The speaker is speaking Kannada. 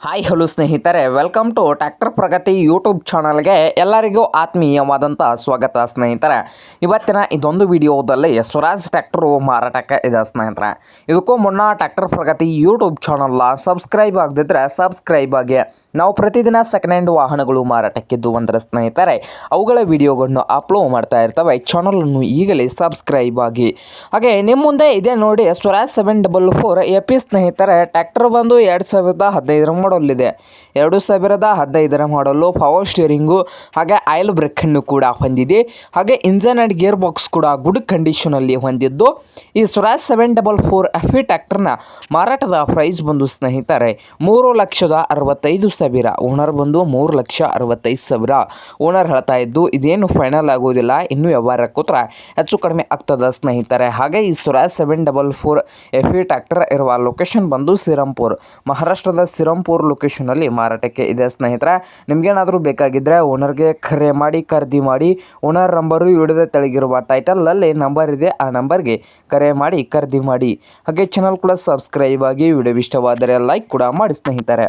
ಹಾಯ್ ಹಲೋ ಸ್ನೇಹಿತರೆ, welcome to tractor Pragati YouTube ಚಾನಲ್ಗೆ ಎಲ್ಲರಿಗೂ ಆತ್ಮೀಯವಾದಂಥ ಸ್ವಾಗತ ಸ್ನೇಹಿತರೆ. ಇವತ್ತಿನ ಇದೊಂದು ವಿಡಿಯೋದಲ್ಲಿ ಸ್ವರಾಜ್ ಟ್ರ್ಯಾಕ್ಟರು ಮಾರಾಟಕ್ಕೆ ಇದೆ ಸ್ನೇಹಿತರೆ. ಇದಕ್ಕೂ ಮುನ್ನ ಟ್ರ್ಯಾಕ್ಟರ್ ಪ್ರಗತಿ ಯೂಟ್ಯೂಬ್ ಚಾನಲ್ನ ಸಬ್ಸ್ಕ್ರೈಬ್ ಆಗದಿದ್ದರೆ ಸಬ್ಸ್ಕ್ರೈಬ್ ಆಗಿ. ನಾವು ಪ್ರತಿದಿನ ಸೆಕೆಂಡ್ ಹ್ಯಾಂಡ್ ವಾಹನಗಳು ಮಾರಾಟಕ್ಕಿದ್ದು ಅಂದರೆ ಸ್ನೇಹಿತರೆ ಅವುಗಳ ವಿಡಿಯೋಗಳನ್ನು ಅಪ್ಲೋಡ್ ಮಾಡ್ತಾ ಇರ್ತವೆ. ಚಾನಲನ್ನು ಈಗಲೇ ಸಬ್ಸ್ಕ್ರೈಬ್ ಆಗಿ. ಹಾಗೆ ನಿಮ್ಮ ಮುಂದೆ ಇದೆ ನೋಡಿ ಸ್ವರಾಜ್ 744 AP ಸ್ನೇಹಿತರೆ. ಟ್ರ್ಯಾಕ್ಟರ್ ಬಂದು 2015 ಮಾಡಲಿದೆ. 2015 ಮಾಡಲು ಪವರ್ ಸ್ಟೀರಿಂಗು ಹಾಗೆ ಆಯಿಲ್ ಬ್ರೇಕನ್ನು ಕೂಡ ಹೊಂದಿದೆ. ಹಾಗೆ ಇಂಜನ್ ಆ್ಯಂಡ್ ಗೇರ್ ಬಾಕ್ಸ್ ಕೂಡ ಗುಡ್ ಕಂಡೀಷನಲ್ಲಿ ಹೊಂದಿದ್ದು ಈ ಸ್ವರಾಜ್ 744 FE ಟ್ರ್ಯಾಕ್ಟರ್ನ ಮಾರಾಟದ ಪ್ರೈಸ್ ಬಂದು ಸ್ನೇಹಿತರೆ 3,65,000. ಓನರ್ ಬಂದು 3,65,000 ಓನರ್ ಹೇಳ್ತಾ ಇದ್ದು. ಇದೇನು ಫೈನಲ್ ಆಗೋದಿಲ್ಲ, ಇನ್ನೂ ವ್ಯವಹಾರ ಕೂತ್ರೆ ಹೆಚ್ಚು ಕಡಿಮೆ ಆಗ್ತದೆ ಸ್ನೇಹಿತರೆ. ಹಾಗೆ ಈ ಸ್ವರಾಜ್ 744 FE ಟ್ರ್ಯಾಕ್ಟರ್ ಇರುವ ಲೊಕೇಶನ್ ಬಂದು ಶ್ರೀರಾಮ್ಪುರ್, ಮಹಾರಾಷ್ಟ್ರದ ಶ್ರೀರಾಮ್ಪುರ್ ಲೊಕೇಶನಲ್ಲಿ ಮಾರಾಟಕ್ಕೆ ಇದೆ ಸ್ನೇಹಿತರೆ. ನಿಮಗೇನಾದರೂ ಬೇಕಾಗಿದ್ದರೆ ಓನರ್ಗೆ ಕರೆ ಮಾಡಿ ಖರೀದಿ ಮಾಡಿ. ಓನರ್ ನಂಬರು ವಿಡಿಯೋದ ತೆಳಗಿರುವ ಟೈಟಲಲ್ಲಿ ನಂಬರ್ ಇದೆ, ಆ ನಂಬರ್ಗೆ ಕರೆ ಮಾಡಿ ಖರೀದಿ ಮಾಡಿ. ಹಾಗೆ ಚಾನಲ್ ಕೂಡ ಸಬ್ಸ್ಕ್ರೈಬ್ ಆಗಿ. ವಿಡಿಯೋ ಇಷ್ಟವಾದರೆ ಲೈಕ್ ಕೂಡ ಮಾಡಿ ಸ್ನೇಹಿತರೆ.